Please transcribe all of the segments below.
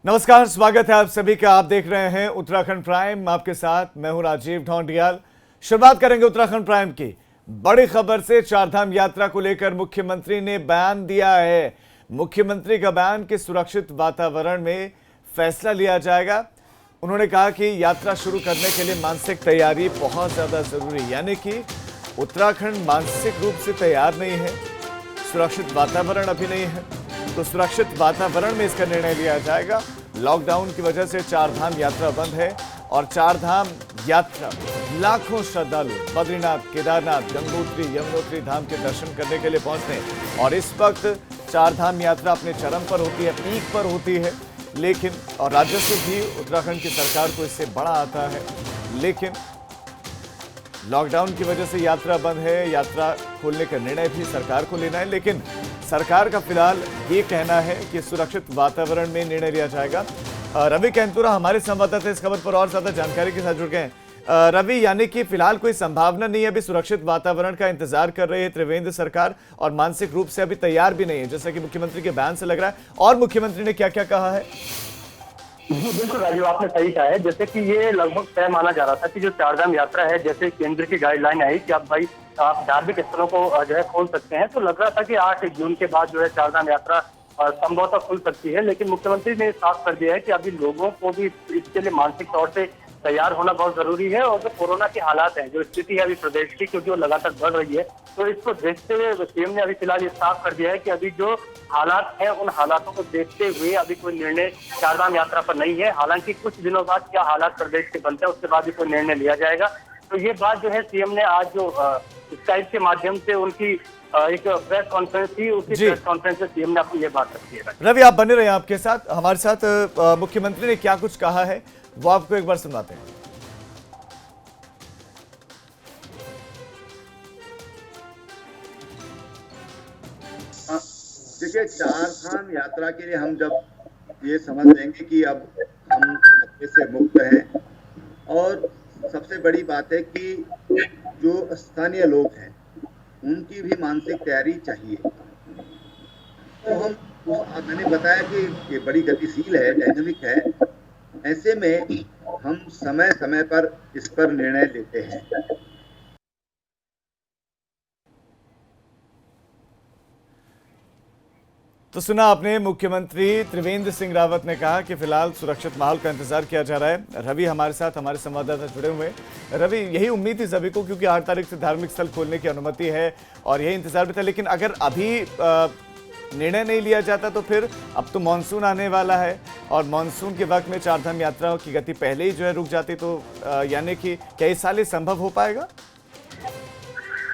नमस्कार, स्वागत है आप सभी का। आप देख रहे हैं उत्तराखंड प्राइम। आपके साथ मैं हूं राजीव ढोंडियाल। शुरुआत करेंगे उत्तराखंड प्राइम की बड़ी खबर से। चारधाम यात्रा को लेकर मुख्यमंत्री ने बयान दिया है। मुख्यमंत्री का बयान कि सुरक्षित वातावरण में फैसला लिया जाएगा। उन्होंने कहा कि यात्रा शुरू करने के लिए मानसिक तैयारी बहुत ज्यादा जरूरी, यानी कि उत्तराखंड मानसिक रूप से तैयार नहीं है, सुरक्षित वातावरण अभी नहीं है, तो सुरक्षित वातावरण में इसका निर्णय लिया जाएगा। लॉकडाउन की वजह से चारधाम यात्रा बंद है और चारधाम यात्रा लाखों श्रद्धालु बद्रीनाथ, केदारनाथ, गंगोत्री, यमुनोत्री धाम के दर्शन करने के लिए पहुंचते हैं और इस वक्त चारधाम यात्रा अपने चरम पर होती है, पीक पर होती है। लेकिन और राजस्व भी उत्तराखंड की सरकार को इससे बड़ा आता है, लेकिन लॉकडाउन की वजह से यात्रा बंद है। यात्रा खोलने का निर्णय भी सरकार को लेना है, लेकिन सरकार का फिलहाल ये कहना है कि सुरक्षित वातावरण में निर्णय लिया जाएगा। रवि कैंतुरा हमारे संवाददाता इस खबर पर और ज्यादा जानकारी के साथ जुड़ गए हैं। रवि, यानी कि फिलहाल कोई संभावना नहीं है, अभी सुरक्षित वातावरण का इंतजार कर रही है त्रिवेंद्र सरकार और मानसिक रूप से अभी तैयार भी नहीं है, जैसा कि मुख्यमंत्री के बयान से लग रहा है। और मुख्यमंत्री ने क्या क्या कहा है? जी बिल्कुल राजीव, आपने सही कहा है। जैसे कि ये लगभग तय माना जा रहा था कि जो चारधाम यात्रा है, जैसे केंद्र की गाइडलाइन आई कि अब भाई आप धार्मिक स्थलों को जो है खोल सकते हैं, तो लग रहा था कि 8 जून के बाद जो है चारधाम यात्रा संभवतः खुल सकती है। लेकिन मुख्यमंत्री ने साफ कर दिया है कि अभी लोगों को भी इसके लिए मानसिक तौर से तैयार होना बहुत जरूरी है। और जो कोरोना के हालात हैं, जो स्थिति है अभी प्रदेश की, क्योंकि वो लगातार बढ़ रही है, तो इसको देखते हुए सीएम ने अभी फिलहाल ये साफ कर दिया है कि अभी जो हालात हैं उन हालातों को देखते हुए अभी कोई निर्णय चारधाम यात्रा पर नहीं है। हालांकि कुछ दिनों बाद क्या हालात प्रदेश के बनते हैं उसके बाद भी कोई निर्णय लिया जाएगा। तो ये बात जो है सीएम ने आज जो स्काइप के माध्यम से उनकी एक प्रेस कॉन्फ्रेंस थी, उसी प्रेस कॉन्फ्रेंस में सीएम ने अपनी ये बात रखी है। रवि, आप बने रहे आपके साथ, हमारे साथ मुख्यमंत्री ने क्या कुछ कहा है वो आपको एक बार सुनाते हैं। देखिए, चारधाम यात्रा के लिए हम जब ये समझ लेंगे कि अब हम खतरे से मुक्त हैं, और सबसे बड़ी बात है कि जो स्थानीय लोग हैं उनकी भी मानसिक तैयारी चाहिए। तो मैंने बताया कि ये बड़ी गतिशील है, डायनामिक है। ऐसे में हम समय समय पर इस पर निर्णय लेते हैं। तो सुना आपने, मुख्यमंत्री त्रिवेंद्र सिंह रावत ने कहा कि फिलहाल सुरक्षित माहौल का इंतजार किया जा रहा है। रवि हमारे साथ, हमारे संवाददाता जुड़े हुए हैं। रवि, यही उम्मीद थी सभी को, क्योंकि 8 तारीख से धार्मिक स्थल खोलने की अनुमति है और यही इंतजार भी था। लेकिन अगर अभी निर्णय नहीं लिया जाता तो फिर अब तो मानसून आने वाला है और मानसून के वक्त में चारधाम यात्रा की गति पहले ही जो है रुक जाती, तो यानी कि क्या इस साल ये संभव हो पाएगा?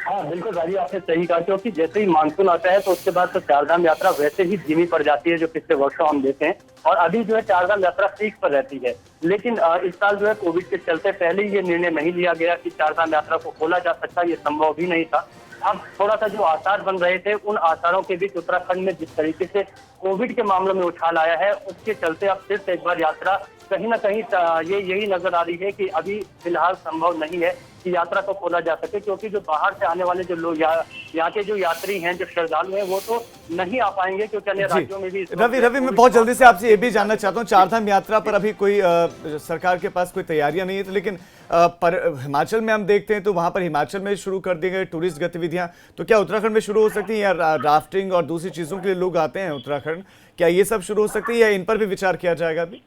हाँ बिल्कुल राजीव, आपने सही कहा, क्योंकि जैसे ही मानसून आता है तो उसके बाद तो चारधाम यात्रा वैसे ही धीमी पड़ जाती है, जो पिछले वर्षों हम देते हैं। और अभी जो है चारधाम यात्रा पीक पर रहती है। लेकिन इस साल जो है कोविड के चलते पहले ही ये निर्णय नहीं लिया गया कि चारधाम यात्रा को खोला जा सकता, ये संभव भी नहीं था। अब थोड़ा सा जो आसार बन रहे थे, उन आसारों के बीच उत्तराखंड में जिस तरीके से कोविड के मामलों में उछाल आया है, उसके चलते अब फिर से एक बार यात्रा कहीं ना कहीं ये यही नजर आ रही है कि अभी फिलहाल संभव नहीं है कि यात्रा को खोला जा सके, क्योंकि जो बाहर से आने वाले जो लोग यहाँ के जो यात्री हैं, जो श्रद्धालु हैं, वो तो नहीं आ पाएंगे, क्योंकि अन्य राज्यों में भी। रवि, मैं बहुत जल्दी से आपसे ये भी जानना चाहता हूँ, चारधाम यात्रा पर अभी कोई सरकार के पास कोई तैयारियां नहीं है, तो लेकिन पर हिमाचल में हम देखते हैं तो वहां पर हिमाचल में शुरू कर दी गई टूरिस्ट गतिविधियां, तो क्या उत्तराखंड में शुरू हो सकती है? या राफ्टिंग और दूसरी चीजों के लिए लोग आते हैं उत्तराखंड, क्या ये सब शुरू हो सकती है या इन पर भी विचार किया जाएगा अभी?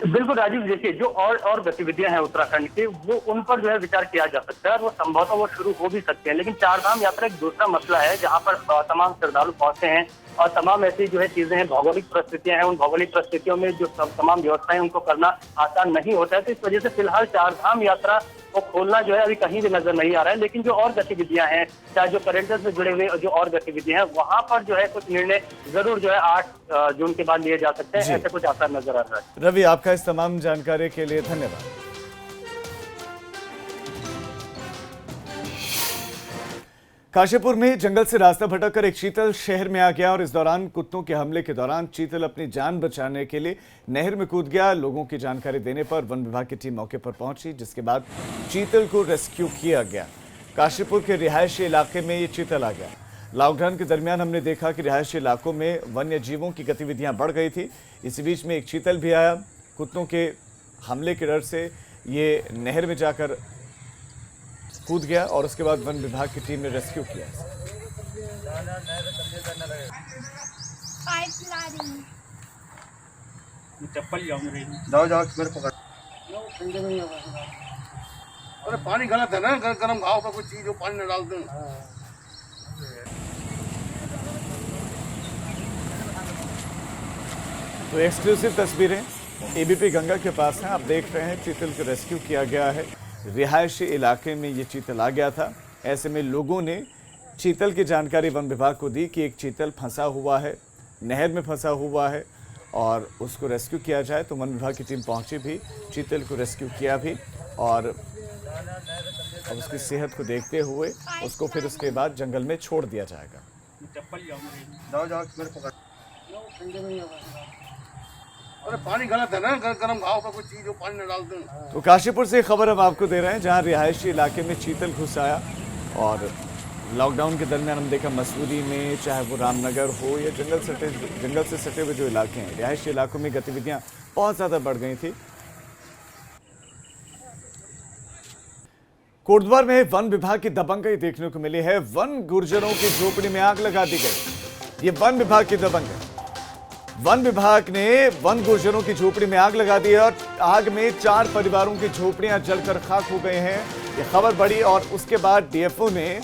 बिल्कुल राजीव, देखिए जो और गतिविधियां हैं उत्तराखंड की, वो उन पर जो है विचार किया जा सकता है और वो संभवतः वो शुरू हो भी सकते हैं। लेकिन चारधाम यात्रा एक दूसरा मसला है, जहां पर तमाम श्रद्धालु पहुंचते हैं और तमाम ऐसी जो है चीजें हैं, भौगोलिक परिस्थितियां हैं, उन भौगोलिक परिस्थितियों में जो तमाम व्यवस्थाएं उनको करना आसान नहीं होता है। तो इस वजह से फिलहाल चारधाम यात्रा को खोलना जो है अभी कहीं भी नजर नहीं आ रहा है। लेकिन जो और गतिविधियां हैं, चाहे जो पर्यटन से जुड़े हुए जो और गतिविधियां हैं, वहां पर जो है कुछ निर्णय जरूर जो है 8 जून के बाद लिए जा सकते हैं, ऐसे कुछ आसार नजर आ रहा है। रवि, आपका इस तमाम जानकारी के लिए धन्यवाद। काशीपुर में जंगल से रास्ता भटककर एक चीतल शहर में आ गया और इस दौरान कुत्तों के हमले के दौरान चीतल अपनी जान बचाने के लिए नहर में कूद गया। लोगों की जानकारी देने पर वन विभाग की टीम मौके पर पहुंची, जिसके बाद चीतल को रेस्क्यू किया गया। काशीपुर के रिहायशी इलाके में ये चीतल आ गया। लॉकडाउन के दरमियान हमने देखा कि रिहायशी इलाकों में वन्य जीवों की गतिविधियां बढ़ गई थी। इसी बीच में एक चीतल भी आया। कुत्तों के हमले के डर से ये नहर में जाकर कूद गया और उसके बाद वन विभाग की टीम ने रेस्क्यू किया। चप्पल जाओ मेरे पकड़। अरे पानी गलत है ना, गरम घाव का कोई चीज हो पानी न डाल दें। तो एक्सक्लूसिव तस्वीरें एबीपी गंगा के पास हैं। आप देख रहे हैं चीतल को रेस्क्यू किया गया है। रिहायशी इलाके में ये चीतल आ गया था। ऐसे में लोगों ने चीतल की जानकारी वन विभाग को दी कि एक चीतल फंसा हुआ है, नहर में फंसा हुआ है और उसको रेस्क्यू किया जाए। तो वन विभाग की टीम पहुंची भी, चीतल को रेस्क्यू किया भी और अब उसकी सेहत को देखते हुए उसको फिर उसके बाद जंगल में छोड़ दिया जाएगा। चप्पल जाओ मेरे पकड़। अरे पानी गलत है ना, गरम घाव का कोई चीज हो पानी न डाल दें। तो काशीपुर से खबर हम आपको दे रहे हैं जहां रिहायशी इलाके में चीतल घुस आया और लॉकडाउन के दरमियान हम देखा मसूरी में, चाहे वो रामनगर हो या जंगल से सटे हुए जो इलाके हैं, रिहायशी इलाकों में गतिविधियां बहुत ज़्यादा बढ़ गई थी। कोटद्वार में वन विभाग की दबंगई देखने को मिली है। वन गुर्जरों की झोपड़ी में आग लगा दी गई। ये वन विभाग की दबंगई। वन विभाग ने वन गुर्जरों की झोपड़ी में आग लगा दी है और आग में 4 परिवारों की झोपड़ियां जलकर खाक हो गए हैं। ये खबर बढ़ी और उसके बाद डीएफओ ने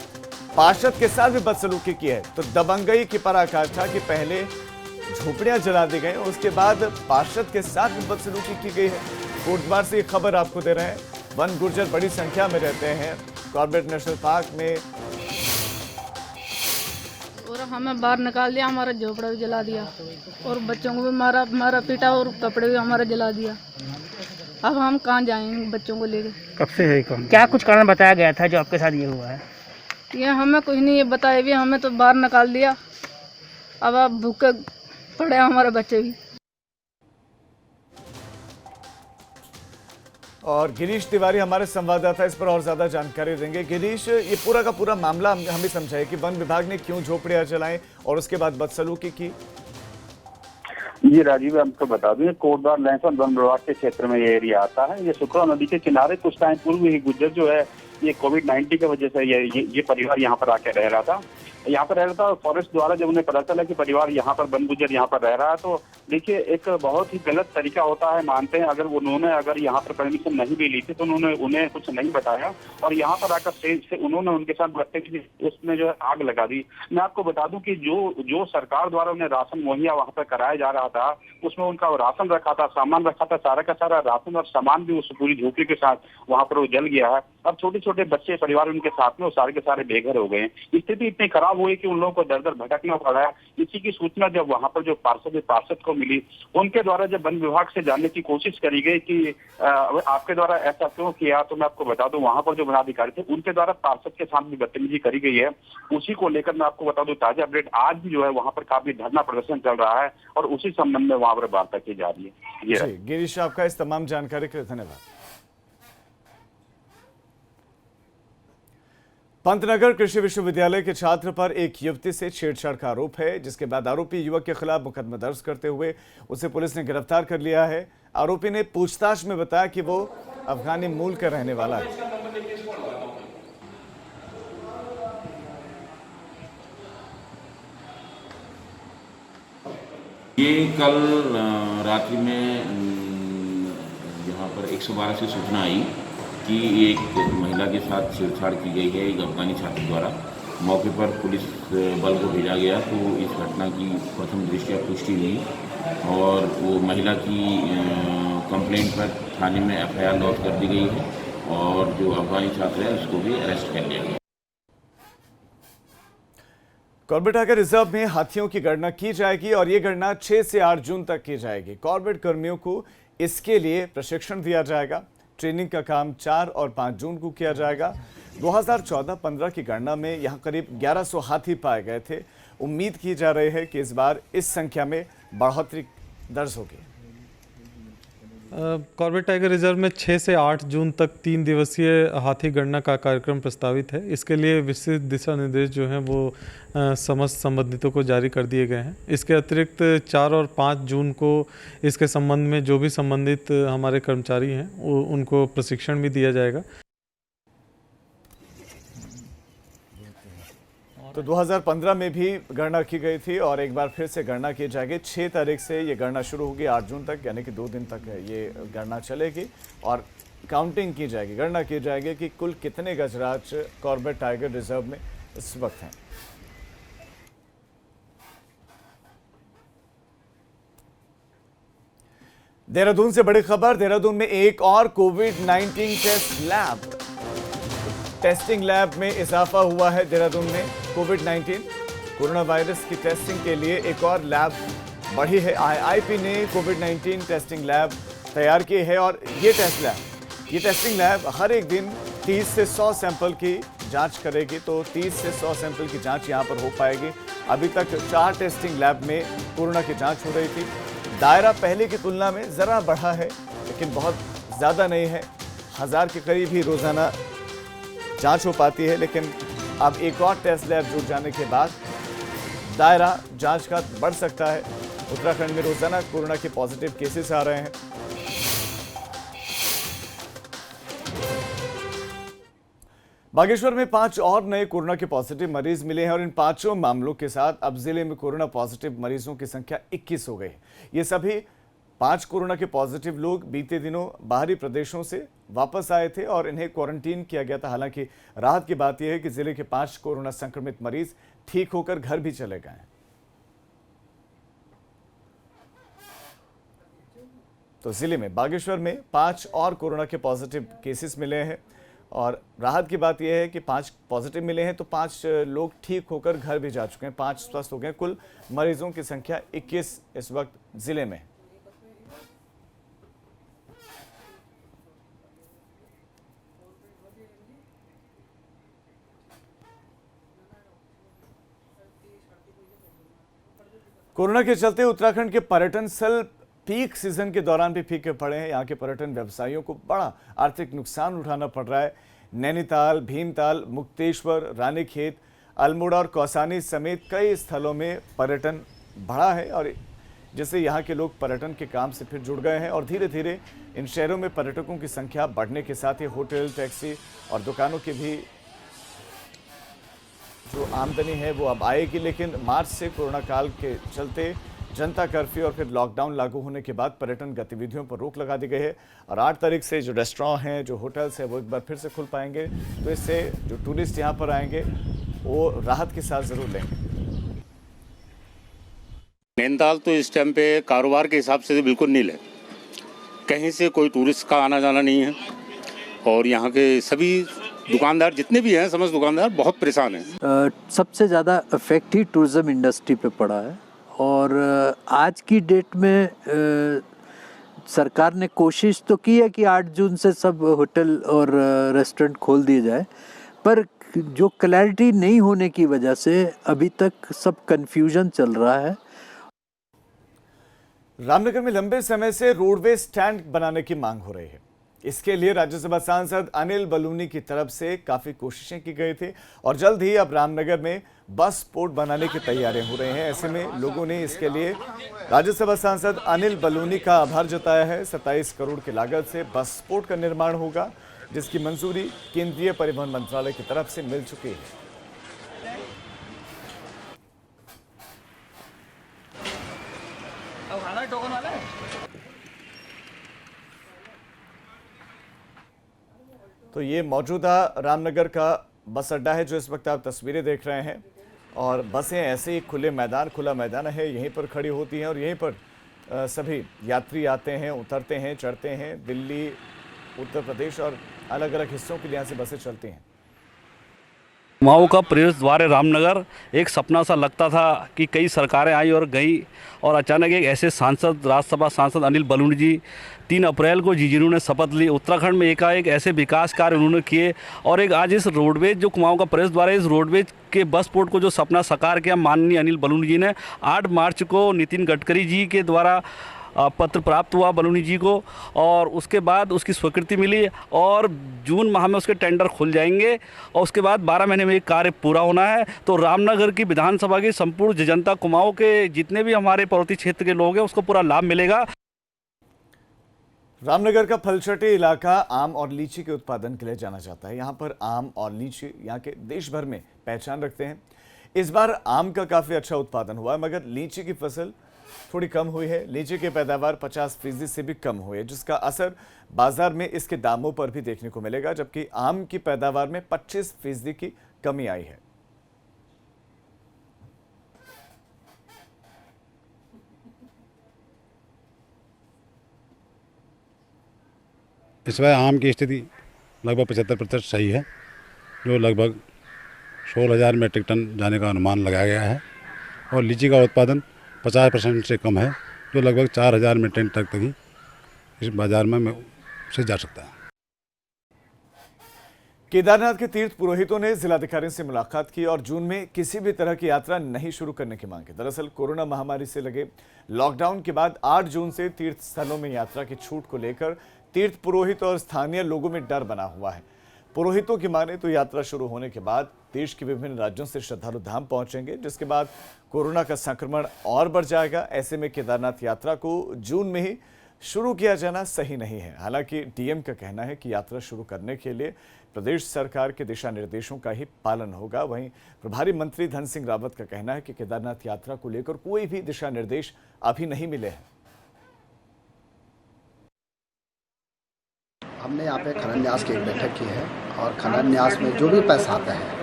पार्षद के साथ भी बदसलूकी की है। तो दबंगई की पराकाष्ठा कि पहले झोपड़ियां जला दी गई और उसके बाद पार्षद के साथ भी बदसलूकी की गई है। कोटद्वार से खबर आपको दे रहे हैं। वन गुर्जर बड़ी संख्या में रहते हैं कॉर्बेट नेशनल पार्क में और हमें बाहर निकाल दिया, हमारा झोपड़ा भी जला दिया और बच्चों को भी मारा पीटा और कपड़े भी हमारा जला दिया। अब हम कहाँ जाएंगे बच्चों को लेकर? कब से है कौन, क्या कुछ कारण बताया गया था जो आपके साथ ये हुआ है? ये हमें कुछ नहीं ये बताया भी, हमें तो बाहर निकाल दिया। अब आप भूखे पड़े हमारे बच्चे भी। और गिरीश तिवारी हमारे संवाददाता इस पर और ज्यादा जानकारी देंगे। गिरीश, ये पूरा का पूरा मामला हमें समझाइए कि वन विभाग ने क्यों झोपड़ियां जलाएं और उसके बाद बदसलूकी की। ये राजीव आपको बता दूं, कोटद्वार लहसुन वन विभाग के क्षेत्र में ये एरिया आता है। ये सुखरा नदी के किनारे कुछ टाइम पूर्व ही गुजर जो है ये कोविड-19 की वजह से ये परिवार यहाँ पर आके रह रहा था। यहाँ पर रह रहा था। फॉरेस्ट द्वारा जब उन्हें पता चला कि परिवार यहाँ पर वन गुजर यहाँ पर रह रहा है, तो देखिए एक बहुत ही गलत तरीका होता है। मानते हैं अगर यहाँ पर परमिशन नहीं भी ली थी तो उन्हें कुछ नहीं बताया और यहाँ पर आकर से उन्होंने उनके साथ बदतमीजी उसमें जो है आग लगा दी। मैं आपको बता दूं कि जो सरकार द्वारा उन्हें राशन मुहैया वहाँ पर कराया जा रहा था, उसमें उनका राशन रखा था, सामान रखा था, सारा का सारा राशन और सामान भी उस पूरी झोपड़ी के साथ वहाँ पर वो जल गया है। अब छोटे छोटे बच्चे परिवार उनके साथ में वो सारे के सारे बेघर हो गए। स्थिति इतनी खराब हुई कि उन लोगों को दर दर भटकना पड़ा है। इसी की सूचना जब वहां पर जो पार्षद को मिली, उनके द्वारा जब वन विभाग से जानने की कोशिश करी गई कि आपके द्वारा ऐसा क्यों किया, तो मैं आपको बता दूं वहां पर जो वनाधिकारी थे उनके द्वारा पार्षद के साथ भी बदतमीजी करी गई है। उसी को लेकर मैं आपको बता दूं ताजा अपडेट आज भी जो है वहां पर काफी धरना प्रदर्शन चल रहा है और उसी संबंध में वहां पर वार्ता की जा रही है। गिरीश, आपका इस तमाम जानकारी के लिए धन्यवाद। पंतनगर कृषि विश्वविद्यालय के छात्र पर एक युवती से छेड़छाड़ का आरोप है, जिसके बाद आरोपी युवक के खिलाफ मुकदमा दर्ज करते हुए उसे पुलिस ने गिरफ्तार कर लिया है। आरोपी ने पूछताछ में बताया कि वो अफगानी मूल का रहने वाला है। ये कल रात्रि में यहाँ पर 112 से सूचना आई कि एक महिला के साथ छेड़छाड़ की गई है एक अफगानी छात्र द्वारा। मौके पर पुलिस बल को भेजा गया तो इस घटना की प्रथम दृष्टया पुष्टि हुई और वो महिला की कंप्लेंट पर थाने में एफआईआर लॉन्च कर दी गई है और जो अफगानी छात्र है उसको भी अरेस्ट कर लिया गया। कॉर्बेट आगर रिजर्व में हाथियों की गणना की जाएगी और ये गणना 6 से 8 जून तक की जाएगी। कॉर्बेट कर्मियों को इसके लिए प्रशिक्षण दिया जाएगा। ट्रेनिंग का काम 4 और 5 जून को किया जाएगा। 2014-15 की गणना में यहां करीब 1100 हाथी पाए गए थे। उम्मीद की जा रही है कि इस बार इस संख्या में बढ़ोतरी दर्ज होगी। कॉर्बेट टाइगर रिजर्व में 6 से 8 जून तक 3 दिवसीय हाथी गणना का कार्यक्रम प्रस्तावित है। इसके लिए विस्तृत दिशा निर्देश जो हैं वो समस्त संबंधितों को जारी कर दिए गए हैं। इसके अतिरिक्त 4 और 5 जून को इसके संबंध में जो भी संबंधित हमारे कर्मचारी हैं उनको प्रशिक्षण भी दिया जाएगा। तो 2015 में भी गणना की गई थी और एक बार फिर से गणना की जाएगी। 6 तारीख से ये गणना शुरू होगी 8 जून तक, यानी कि 2 दिन तक ये गणना चलेगी और काउंटिंग की जाएगी, गणना की जाएगी कि कुल कितने गजराज कॉर्बेट टाइगर रिजर्व में इस वक्त हैं। देहरादून से बड़ी खबर। देहरादून में एक और कोविड-19 टेस्टिंग लैब में इजाफा हुआ है। देहरादून में कोविड-19 कोरोना वायरस की टेस्टिंग के लिए एक और लैब बढ़ी है। आईआईपी ने कोविड-19 टेस्टिंग लैब तैयार की है और ये टेस्टिंग लैब हर एक दिन 30 से 100 सैंपल की जांच करेगी। तो 30 से 100 सैंपल की जांच यहां पर हो पाएगी। अभी तक 4 टेस्टिंग लैब में कोरोना की जांच हो रही थी। दायरा पहले की तुलना में ज़रा बढ़ा है, लेकिन बहुत ज़्यादा नहीं है। 1000 के करीब ही रोज़ाना जांच हो पाती है, लेकिन अब एक और टेस्ट लैब जुड़ जाने के बाद दायरा जांच का बढ़ सकता है। उत्तराखंड में रोजाना कोरोना के पॉजिटिव केसेस आ रहे हैं। बागेश्वर में 5 और नए कोरोना के पॉजिटिव मरीज मिले हैं और इन 5 मामलों के साथ अब जिले में कोरोना पॉजिटिव मरीजों की संख्या 21 हो गई। ये सभी 5 कोरोना के पॉजिटिव लोग बीते दिनों बाहरी प्रदेशों से वापस आए थे और इन्हें क्वारंटीन किया गया था। हालांकि राहत की बात यह है कि जिले के 5 कोरोना संक्रमित मरीज ठीक होकर घर भी चले गए हैं। तो जिले में बागेश्वर में 5 और कोरोना के पॉजिटिव केसेस मिले हैं और राहत की बात यह है कि 5 पॉजिटिव मिले हैं तो 5 लोग ठीक होकर घर भी जा चुके हैं, 5 स्वस्थ हो गए। कुल मरीजों की संख्या 21 इस वक्त जिले में। कोरोना के चलते उत्तराखंड के पर्यटन स्थल पीक सीजन के दौरान भी फीके पड़े हैं। यहाँ के पर्यटन व्यवसायियों को बड़ा आर्थिक नुकसान उठाना पड़ रहा है। नैनीताल, भीमताल, मुक्तेश्वर, रानीखेत, अल्मोड़ा और कौसानी समेत कई स्थलों में पर्यटन बढ़ा है और जिससे यहाँ के लोग पर्यटन के काम से फिर जुड़ गए हैं और धीरे धीरे इन शहरों में पर्यटकों की संख्या बढ़ने के साथ ही होटल, टैक्सी और दुकानों की भी जो आमदनी है वो अब आएगी। लेकिन मार्च से कोरोना काल के चलते जनता कर्फ्यू और फिर लॉकडाउन लागू होने के बाद पर्यटन गतिविधियों पर रोक लगा दी गई है और 8 तारीख से जो रेस्टोरेंट हैं, जो होटल्स हैं वो एक बार फिर से खुल पाएंगे। तो इससे जो टूरिस्ट यहाँ पर आएंगे वो राहत के साथ ज़रूर लेंगे। नैनीताल तो इस टाइम पे कारोबार के हिसाब से बिल्कुल नील है, कहीं से कोई टूरिस्ट का आना जाना नहीं है और यहाँ के सभी दुकानदार जितने भी हैं, समस्त दुकानदार बहुत परेशान हैं। सबसे ज़्यादा इफेक्ट ही टूरिज्म इंडस्ट्री पे पड़ा है और आज की डेट में सरकार ने कोशिश तो की है कि 8 जून से सब होटल और रेस्टोरेंट खोल दिए जाए, पर जो क्लैरिटी नहीं होने की वजह से अभी तक सब कंफ्यूजन चल रहा है। रामनगर में लंबे समय से रोडवेज स्टैंड बनाने की मांग हो रही है। इसके लिए राज्यसभा सांसद अनिल बलूनी की तरफ से काफी कोशिशें की गई थी और जल्द ही अब रामनगर में बस पोर्ट बनाने की तैयारियां हो रही हैं। ऐसे में लोगों ने इसके लिए राज्यसभा सांसद अनिल बलूनी का आभार जताया है। 27 करोड़ की लागत से बस पोर्ट का निर्माण होगा, जिसकी मंजूरी केंद्रीय परिवहन मंत्रालय की तरफ से मिल चुकी है। तो ये मौजूदा रामनगर का बस अड्डा है जो इस वक्त आप तस्वीरें देख रहे हैं और बसें ऐसे ही खुला मैदान है, यहीं पर खड़ी होती हैं और यहीं पर सभी यात्री आते हैं, उतरते हैं, चढ़ते हैं। दिल्ली, उत्तर प्रदेश और अलग अलग हिस्सों के लिए यहाँ से बसें चलती हैं। कुमाऊं का प्रवेश द्वार है रामनगर। एक सपना सा लगता था कि कई सरकारें आई और गई और अचानक एक ऐसे सांसद, राज्यसभा सांसद अनिल बलूनी जी 3 अप्रैल को जिन्होंने शपथ ली, उत्तराखंड में एकाएक ऐसे विकास कार्य उन्होंने किए और एक आज इस रोडवेज जो कुमाऊं का प्रवेश द्वार है, इस रोडवेज के बस पोर्ट को जो सपना साकार किया माननीय अनिल बलूनी जी ने 8 मार्च को नितिन गडकरी जी के द्वारा पत्र प्राप्त हुआ बलूनी जी को और उसके बाद उसकी स्वीकृति मिली और जून माह में उसके टेंडर खुल जाएंगे और उसके बाद 12 महीने में ये कार्य पूरा होना है। तो रामनगर की विधानसभा की संपूर्ण जनता, कुमाऊं के जितने भी हमारे पर्वतीय क्षेत्र के लोग हैं उसको पूरा लाभ मिलेगा। रामनगर का फलचटी इलाका आम और लीची के उत्पादन के लिए जाना जाता है। यहाँ पर आम और लीची यहाँ के देश भर में पहचान रखते हैं। इस बार आम का काफ़ी अच्छा उत्पादन हुआ है, मगर लीची की फसल थोड़ी कम हुई है। लीची की पैदावार 50% से भी कम हुई है, जिसका असर बाजार में इसके दामों पर भी देखने को मिलेगा, जबकि आम की पैदावार में 25% की कमी आई है। इस बार आम की स्थिति लगभग 75% सही है, जो लगभग 16,000 मीट्रिक टन जाने का अनुमान लगाया गया है। और लीची का उत्पादन 50% से कम है, जो लगभग 4,000 मीट्रिक टन तक ही इस बाजार में से जा सकता है। केदारनाथ के तीर्थ पुरोहितों ने जिलाधिकारी से मुलाकात की और जून में किसी भी तरह की यात्रा नहीं शुरू करने की मांग की। दरअसल कोरोना महामारी से लगे लॉकडाउन के बाद 8 जून से तीर्थ स्थलों में यात्रा की छूट को लेकर तीर्थ पुरोहित और स्थानीय लोगों में डर बना हुआ है। पुरोहितों की माने तो यात्रा शुरू होने के बाद देश के विभिन्न राज्यों से श्रद्धालु धाम पहुंचेंगे, जिसके बाद कोरोना का संक्रमण और बढ़ जाएगा। ऐसे में केदारनाथ यात्रा को जून में ही शुरू किया जाना सही नहीं है। हालांकि डीएम का कहना है कि यात्रा शुरू करने के लिए प्रदेश सरकार के दिशा निर्देशों का ही पालन होगा। वहीं प्रभारी मंत्री धन सिंह रावत का कहना है कि केदारनाथ यात्रा को लेकर कोई भी दिशा निर्देश अभी नहीं मिले हैं। हमने यहाँ पे खनन न्यास की एक बैठक की है और खनन न्यास में जो भी पैसा आता है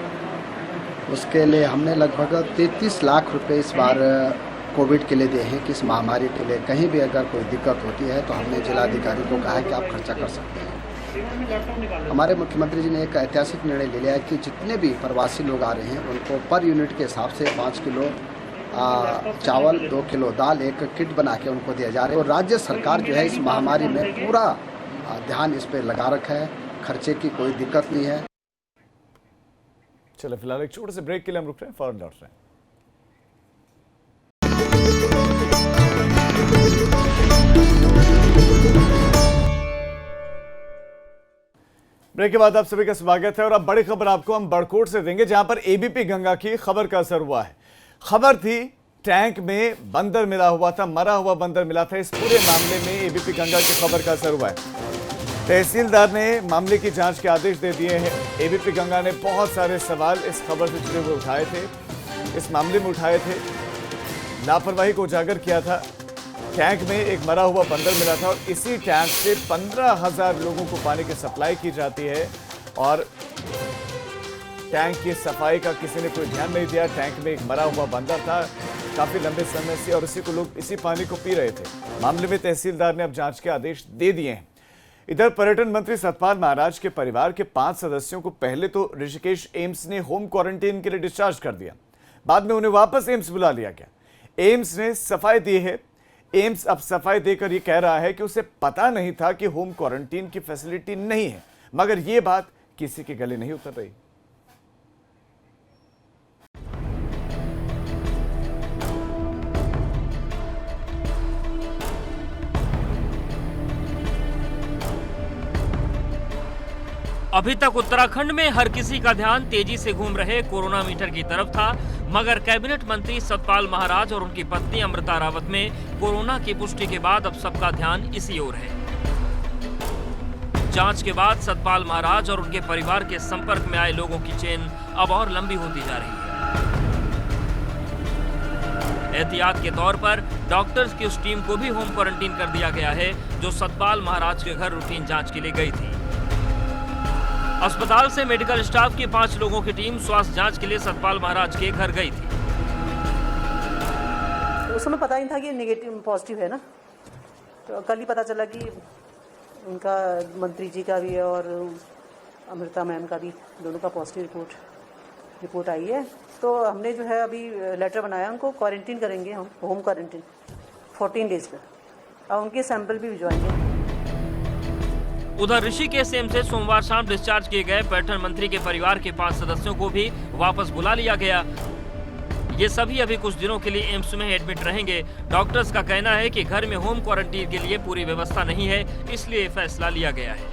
उसके लिए हमने लगभग 33 लाख रुपए इस बार कोविड के लिए दिए हैं कि इस महामारी के लिए कहीं भी अगर कोई दिक्कत होती है तो हमने जिलाधिकारी को कहा है कि आप खर्चा कर सकते हैं। हमारे मुख्यमंत्री जी ने एक ऐतिहासिक निर्णय ले लिया है कि जितने भी प्रवासी लोग आ रहे हैं उनको पर यूनिट के हिसाब से 5 किलो चावल, 2 किलो दाल, एक किट बना के उनको दिया जा रहा है। और राज्य सरकार जो है इस महामारी में पूरा ध्यान इस पे लगा रखा है, खर्चे की कोई दिक्कत नहीं है। चलो फिलहाल एक छोटे से ब्रेक के लिए हम रुक रहे हैं, फौरन लौट रहे हैं। ब्रेक के बाद आप सभी का स्वागत है और अब बड़ी खबर आपको हम बड़कोट से देंगे, जहां पर एबीपी गंगा की खबर का असर हुआ है। खबर थी टैंक में बंदर मिला हुआ था, मरा हुआ बंदर मिला था। इस पूरे मामले में एबीपी गंगा की खबर का असर हुआ है। तहसीलदार ने मामले की जांच के आदेश दे दिए हैं। एबीपी गंगा ने बहुत सारे सवाल इस खबर से जुड़े हुए उठाए थे, इस मामले में उठाए थे। लापरवाही को उजागर किया था। टैंक में एक मरा हुआ बंदर मिला था और इसी टैंक से 15,000 लोगों को पानी की सप्लाई की जाती है और टैंक की सफाई का किसी ने कोई ध्यान नहीं दिया। टैंक में एक मरा हुआ बंदर था काफी लंबे समय से और इसी को लोग इसी पानी को पी रहे थे। मामले में तहसीलदार ने अब जांच के आदेश दे दिए हैं। इधर पर्यटन मंत्री सतपाल महाराज के परिवार के 5 सदस्यों को पहले तो ऋषिकेश एम्स ने होम क्वारंटीन के लिए डिस्चार्ज कर दिया, बाद में उन्हें वापस एम्स बुला लिया गया। एम्स ने सफाई दी है। एम्स अब सफाई देकर यह कह रहा है कि उसे पता नहीं था कि होम क्वारंटीन की फैसिलिटी नहीं है, मगर यह बात किसी के गले नहीं उतर रही। अभी तक उत्तराखंड में हर किसी का ध्यान तेजी से घूम रहे कोरोना मीटर की तरफ था, मगर कैबिनेट मंत्री सतपाल महाराज और उनकी पत्नी अमृता रावत में कोरोना की पुष्टि के बाद अब सबका ध्यान इसी ओर है। जांच के बाद सतपाल महाराज और उनके परिवार के संपर्क में आए लोगों की चेन अब और लंबी होती जा रही है। एहतियात के तौर पर डॉक्टर्स की उस टीम को भी होम क्वारंटीन कर दिया गया है जो सतपाल महाराज के घर रूटीन जांच के लिए गई थी। अस्पताल से मेडिकल स्टाफ की 5 लोगों की टीम स्वास्थ्य जांच के लिए सतपाल महाराज के घर गई थी। उस समय पता नहीं था कि नेगेटिव पॉजिटिव है ना, तो कल ही पता चला कि उनका मंत्री जी का भी है और अमृता मैम का भी, दोनों का पॉजिटिव रिपोर्ट आई है। तो हमने जो है अभी लेटर बनाया, उनको क्वारंटीन करेंगे हम, होम क्वारंटीन 14 डेज का, और उनके सैंपल भी भिजवाएंगे। उधर ऋषिकेश एम्स से सोमवार शाम डिस्चार्ज किए गए पर्यटन मंत्री के परिवार के 5 सदस्यों को भी वापस बुला लिया गया। ये सभी अभी कुछ दिनों के लिए एम्स में एडमिट रहेंगे। डॉक्टर्स का कहना है कि घर में होम क्वारंटीन के लिए पूरी व्यवस्था नहीं है, इसलिए फैसला लिया गया है।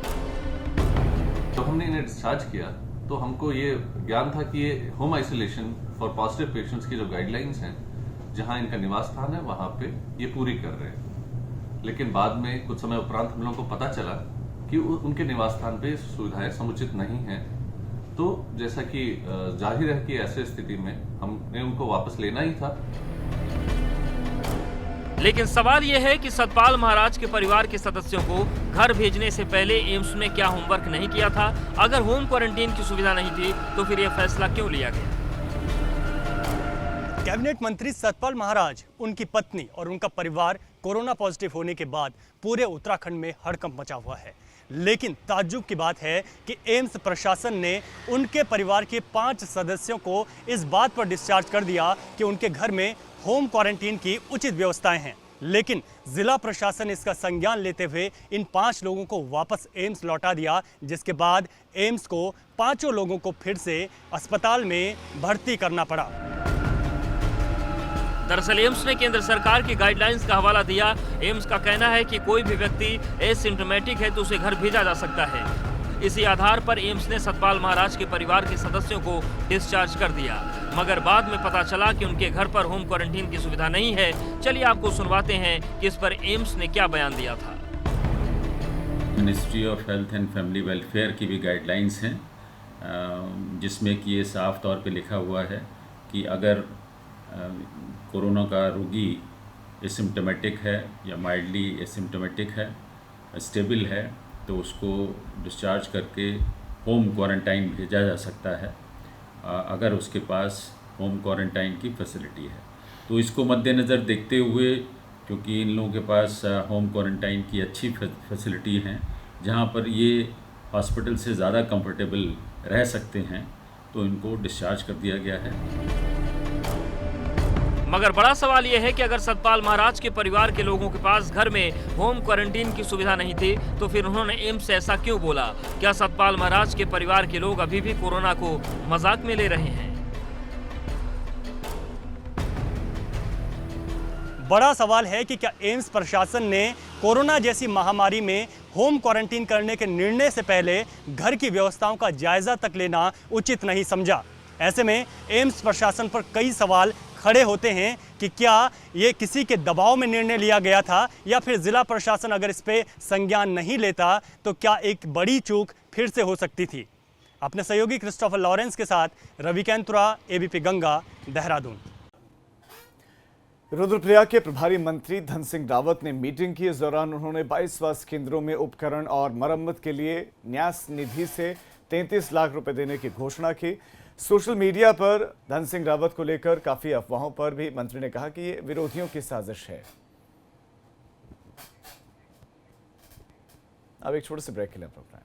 जब हमने इन्हें डिस्चार्ज किया तो हमको ये ज्ञान था कि ये home isolation for positive patients की जो गाइडलाइंस हैं, जहां इनका निवास स्थान है वहां पे ये पूरी कर रहे हैं। लेकिन बाद में कुछ समय उपरांत हम लोगों को पता चला कि उनके निवास स्थान पे सुविधाएं समुचित नहीं हैं। तो जैसा कि जाहिर है कि ऐसे स्थिति में हमने उनको वापस लेना ही था। लेकिन सवाल यह है कि सतपाल महाराज के परिवार के सदस्यों को घर भेजने से पहले एम्स में क्या होमवर्क नहीं किया था? अगर होम क्वारंटीन की सुविधा नहीं थी तो फिर यह फैसला क्यों लिया गया? कैबिनेट मंत्री सतपाल महाराज, उनकी पत्नी और उनका परिवार कोरोना पॉजिटिव होने के बाद पूरे उत्तराखंड में हड़कंप मचा हुआ है। लेकिन ताज्जुब की बात है कि एम्स प्रशासन ने उनके परिवार के 5 सदस्यों को इस बात पर डिस्चार्ज कर दिया कि उनके घर में होम क्वारंटीन की उचित व्यवस्थाएं हैं। लेकिन जिला प्रशासन ने इसका संज्ञान लेते हुए इन 5 लोगों को वापस एम्स लौटा दिया, जिसके बाद एम्स को 5 लोगों को फिर से अस्पताल में भर्ती करना पड़ा। दरअसल एम्स ने केंद्र सरकार की गाइडलाइंस का हवाला दिया। एम्स का कहना है कि कोई भी व्यक्ति एसिम्प्टोमेटिक है तो उसे घर भेजा जा सकता है। इसी आधार पर एम्स ने सतपाल महाराज के परिवार के सदस्यों को डिस्चार्ज कर दिया, मगर बाद में पता चला कि उनके घर पर होम क्वारंटीन की सुविधा नहीं है। चलिए आपको सुनवाते हैं कि इस पर एम्स ने क्या बयान दिया था। Ministry of health and family welfare की भी गाइडलाइंस हैं, जिसमें कि ये साफ तौर पे लिखा हुआ है कि अगर कोरोना का रोगी एसिम्प्टोमेटिक है या माइल्डली एसिम्प्टोमेटिक है, स्टेबल है, तो उसको डिस्चार्ज करके होम क्वारंटाइन भेजा जा सकता है अगर उसके पास होम क्वारंटाइन की फैसिलिटी है। तो इसको मद्देनज़र देखते हुए, क्योंकि इन लोगों के पास होम क्वारंटाइन की अच्छी फैसिलिटी हैं, जहां पर ये हॉस्पिटल से ज़्यादा कंफर्टेबल रह सकते हैं, तो इनको डिस्चार्ज कर दिया गया है। मगर बड़ा सवाल यह है कि अगर सतपाल महाराज के परिवार के लोगों के पास घर में होम क्वारंटीन की सुविधा नहीं थी तो फिर उन्होंने एम्स से ऐसा क्यों बोला? क्या सतपाल महाराज के परिवार के लोग अभी भी कोरोना को मजाक में ले रहे हैं? बड़ा सवाल है कि क्या एम्स प्रशासन ने कोरोना जैसी महामारी में होम क्वारंटीन करने के निर्णय से पहले घर की व्यवस्थाओं का जायजा तक लेना उचित नहीं समझा? ऐसे में एम्स प्रशासन पर कई सवाल खड़े होते हैं कि क्या ये किसी के दबाव में निर्णय लिया गया था, या फिर जिला प्रशासन अगर इस पे संज्ञान नहीं लेता तो क्या एक बड़ी चूक फिर से हो सकती थी। अपने सहयोगी क्रिस्टोफर लॉरेंस के साथ रवि कैंतुरा, एबीपी गंगा, देहरादून। रुद्रप्रयाग के प्रभारी मंत्री धन सिंह रावत ने मीटिंग की। इस दौरान उन्होंने 22 स्वास्थ्य केंद्रों में उपकरण और मरम्मत के लिए न्यास निधि से 33 लाख रुपए देने की घोषणा की। सोशल मीडिया पर धन सिंह रावत को लेकर काफी अफवाहों पर भी मंत्री ने कहा कि ये विरोधियों की साजिश है। अब एक छोटे से ब्रेक के लिए प्रोग्राम।